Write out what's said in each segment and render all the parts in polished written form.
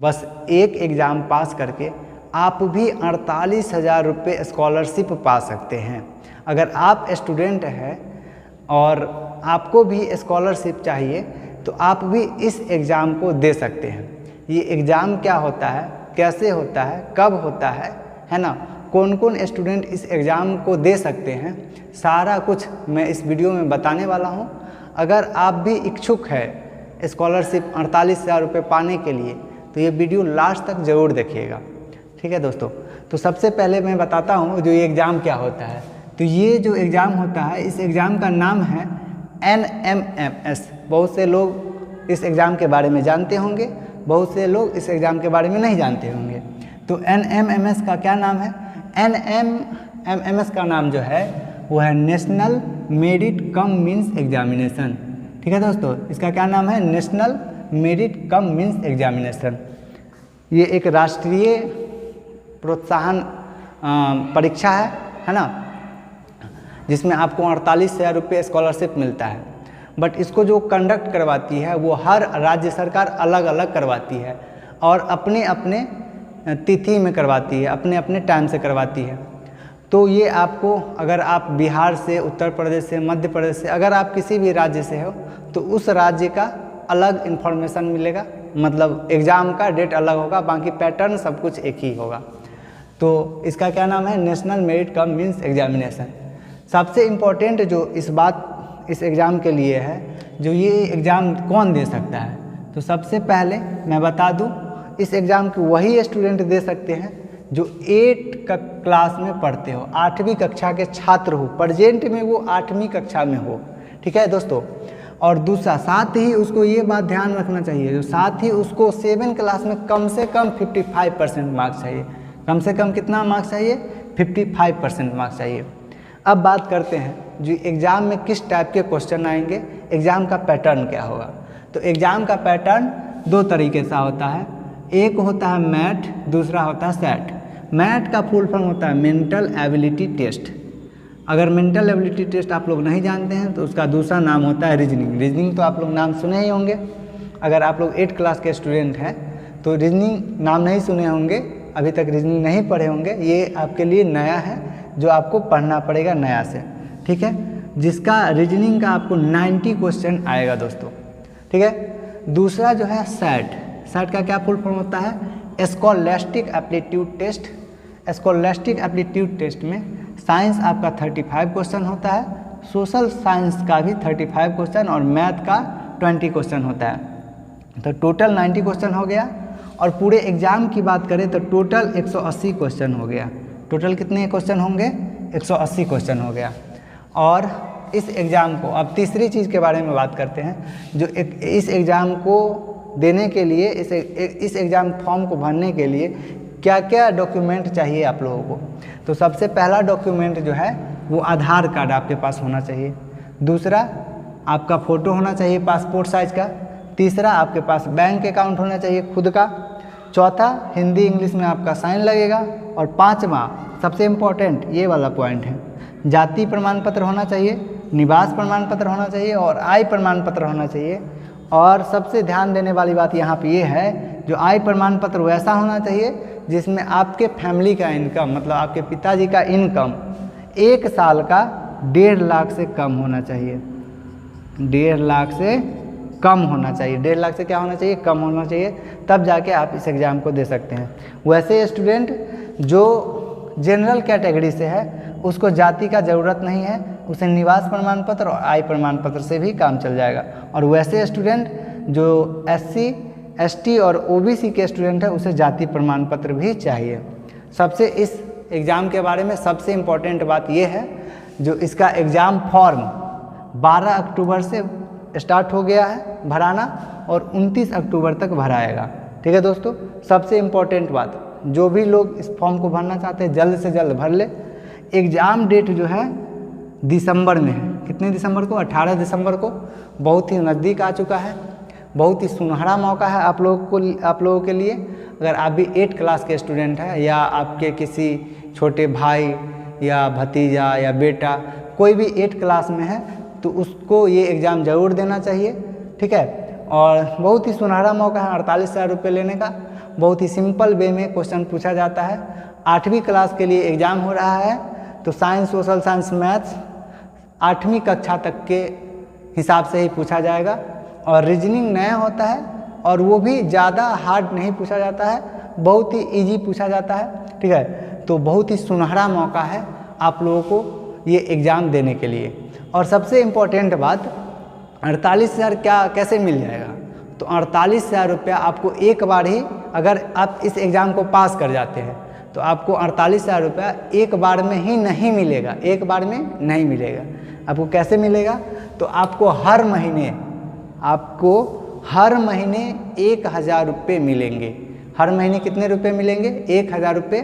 बस एक exam pass करके आप भी 48,000 रुपये स्कॉलरशिप पा सकते हैं। अगर आप स्टूडेंट हैं और आपको भी स्कॉलरशिप चाहिए तो आप भी इस एग्ज़ाम को दे सकते हैं। ये एग्ज़ाम क्या होता है, कैसे होता है, कब होता है ना, कौन कौन स्टूडेंट इस एग्ज़ाम को दे सकते हैं, सारा कुछ मैं इस वीडियो में बताने वाला हूँ। अगर आप भी इच्छुक है स्कॉलरशिप 48,000 रुपये पाने के लिए तो ये वीडियो लास्ट तक ज़रूर देखिएगा। ठीक है दोस्तों, तो सबसे पहले मैं बताता हूँ जो ये एग्ज़ाम क्या होता है। तो ये जो एग्ज़ाम होता है, इस एग्ज़ाम का नाम है NMMS। बहुत से लोग इस एग्ज़ाम के बारे में जानते होंगे, बहुत से लोग इस एग्ज़ाम के बारे में नहीं जानते होंगे। तो NMMS का क्या नाम है? NMMS का नाम जो है वो है national merit come means examination. ठीक है दोस्तों, इसका क्या नाम है? National merit come means examination. ये एक राष्ट्रीय प्रोत्साहन परीक्षा है ना, जिसमें आपको 48,000 रुपये स्कॉलरशिप मिलता है। बट इसको जो कंडक्ट करवाती है वो हर राज्य सरकार अलग अलग करवाती है और अपने अपने तिथि में करवाती है, अपने अपने टाइम से करवाती है। तो ये आपको, अगर आप बिहार से, उत्तर प्रदेश से, मध्य प्रदेश से, अगर आप किसी भी राज्य से हो तो उस राज्य का अलग इन्फॉर्मेशन मिलेगा, मतलब एग्ज़ाम का डेट अलग होगा, बाकी पैटर्न सब कुछ एक ही होगा। तो इसका क्या नाम है? National merit come means examination. सबसे इम्पोर्टेंट जो इस एग्ज़ाम के लिए है, जो ये एग्ज़ाम कौन दे सकता है, तो सबसे पहले मैं बता दूं, इस एग्ज़ाम को वही स्टूडेंट दे सकते हैं जो 8 क्लास में पढ़ते हो, 8वीं कक्षा के छात्र हो, प्रेजेंट में वो 8वीं कक्षा में हो। ठीक है दोस्तों, और दूसरा साथ ही उसको ये बात ध्यान रखना चाहिए, जो साथ ही उसको 7 क्लास में कम से कम 55% मार्क्स चाहिए। कम से कम कितना मार्क्स चाहिए? 55% मार्क्स चाहिए। अब बात करते हैं जो एग्ज़ाम में किस टाइप के क्वेश्चन आएंगे, एग्ज़ाम का पैटर्न क्या होगा। तो एग्ज़ाम का पैटर्न 2 तरीके से होता है, एक होता है मैथ, दूसरा होता है सेट। मैथ का फुल फॉर्म होता है मेंटल एबिलिटी टेस्ट। अगर मेंटल एबिलिटी टेस्ट आप लोग नहीं जानते हैं तो उसका दूसरा नाम होता है रीजनिंग। रीजनिंग तो आप लोग नाम सुने ही होंगे, अगर आप लोग 8 क्लास के स्टूडेंट हैं तो रीजनिंग नाम नहीं सुने होंगे, अभी तक रीजनिंग नहीं पढ़े होंगे, ये आपके लिए नया है जो आपको पढ़ना पड़ेगा नया से। ठीक है, जिसका रीजनिंग का आपको 90 क्वेश्चन आएगा दोस्तों। ठीक है, दूसरा जो है सेट। सेट का क्या फुल फॉर्म होता है? Scholastic aptitude test. Scholastic aptitude test में साइंस आपका 35 क्वेश्चन होता है, सोशल साइंस का भी 35 क्वेश्चन और मैथ का 20 क्वेश्चन होता है। तो टोटल 90 क्वेश्चन हो गया। और पूरे एग्ज़ाम की बात करें तो टोटल 180 क्वेश्चन हो गया। टोटल कितने क्वेश्चन होंगे? 180 क्वेश्चन हो गया। और इस एग्ज़ाम को, अब तीसरी चीज़ के बारे में बात करते हैं, जो इस एग्ज़ाम को देने के लिए, इस एग्ज़ाम फॉर्म को भरने के लिए क्या क्या डॉक्यूमेंट चाहिए आप लोगों को। तो सबसे पहला डॉक्यूमेंट जो है वो आधार कार्ड आपके पास होना चाहिए, दूसरा आपका फ़ोटो होना चाहिए पासपोर्ट साइज़ का, तीसरा आपके पास बैंक अकाउंट होना चाहिए खुद का, चौथा हिंदी इंग्लिश में आपका साइन लगेगा, और पाँचवा सबसे इम्पोर्टेंट ये वाला पॉइंट है, जाति प्रमाण पत्र होना चाहिए, निवास प्रमाण पत्र होना चाहिए और आय प्रमाण पत्र होना चाहिए। और सबसे ध्यान देने वाली बात यहाँ पे ये है, जो आय प्रमाण पत्र वैसा होना चाहिए जिसमें आपके फैमिली का इनकम, मतलब आपके पिताजी का इनकम 1 साल का 1.5 लाख से कम होना चाहिए। 1.5 लाख से कम होना चाहिए। 1.5 लाख से क्या होना चाहिए? कम होना चाहिए, तब जाके आप इस एग्ज़ाम को दे सकते हैं। वैसे स्टूडेंट जो जनरल कैटेगरी से है उसको जाति का ज़रूरत नहीं है, उसे निवास प्रमाण पत्र और आय प्रमाण पत्र से भी काम चल जाएगा। और वैसे स्टूडेंट जो SC ST और OBC के स्टूडेंट है उसे जाति प्रमाण पत्र भी चाहिए। सबसे इस एग्ज़ाम के बारे में सबसे इम्पॉर्टेंट बात यह है, जो इसका एग्ज़ाम फॉर्म 12 अक्टूबर से स्टार्ट हो गया है भराना और 29 अक्टूबर तक भराएगा। ठीक है दोस्तों, सबसे इम्पॉर्टेंट बात, जो भी लोग इस फॉर्म को भरना चाहते हैं जल्द से जल्द भर ले। एग्ज़ाम डेट जो है दिसंबर में है। कितने दिसंबर को? 18 दिसंबर को। बहुत ही नज़दीक आ चुका है, बहुत ही सुनहरा मौका है आप लोगों के लिए। अगर आप भी 8 क्लास के स्टूडेंट हैं या आपके किसी छोटे भाई या भतीजा या बेटा कोई भी 8 क्लास में है तो उसको ये एग्ज़ाम ज़रूर देना चाहिए। ठीक है, और बहुत ही सुनहरा मौका है 48,000 रुपये लेने का। बहुत ही सिंपल वे में क्वेश्चन पूछा जाता है। 8वीं क्लास के लिए एग्ज़ाम हो रहा है, तो साइंस, सोशल साइंस, मैथ्स 8वीं कक्षा तक के हिसाब से ही पूछा जाएगा। और रीजनिंग नया होता है और वो भी ज़्यादा हार्ड नहीं पूछा जाता है, बहुत ही इजी पूछा जाता है। ठीक है, तो बहुत ही सुनहरा मौका है आप लोगों को ये एग्ज़ाम देने के लिए। और सबसे इम्पोर्टेंट बात, 48,000 कैसे मिल जाएगा? तो 48,000 रुपया आपको एक बार ही, अगर आप इस एग्ज़ाम को पास कर जाते हैं तो आपको 48,000 रुपया एक बार में ही नहीं मिलेगा, एक बार में नहीं मिलेगा। आपको कैसे मिलेगा? तो आपको हर महीने 1,000 रुपये मिलेंगे। हर महीने कितने रुपए मिलेंगे? 1,000 रुपये।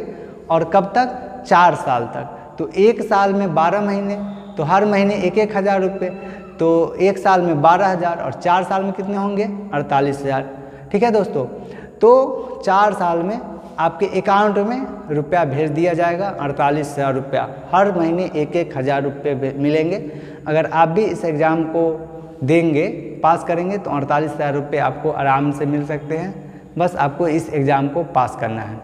और कब तक? 4 साल तक। तो एक साल में 12 महीने, तो हर महीने 1,000 रुपये, तो एक साल में 12,000 और 4 साल में कितने होंगे? 48,000। ठीक है दोस्तों, तो 4 साल में आपके अकाउंट में रुपया भेज दिया जाएगा, 48,000 रुपया। हर महीने 1,000 रुपये मिलेंगे। अगर आप भी इस एग्ज़ाम को देंगे, पास करेंगे, तो 48,000 रुपये आपको आराम से मिल सकते हैं। बस आपको इस एग्ज़ाम को पास करना है।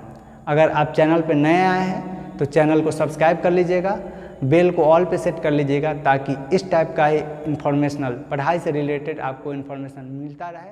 अगर आप चैनल पर नए आए हैं तो चैनल को सब्सक्राइब कर लीजिएगा, बेल को ऑल पे सेट कर लीजिएगा, ताकि इस टाइप का इन्फॉर्मेशनल, पढ़ाई से रिलेटेड आपको इन्फॉर्मेशन मिलता रहे।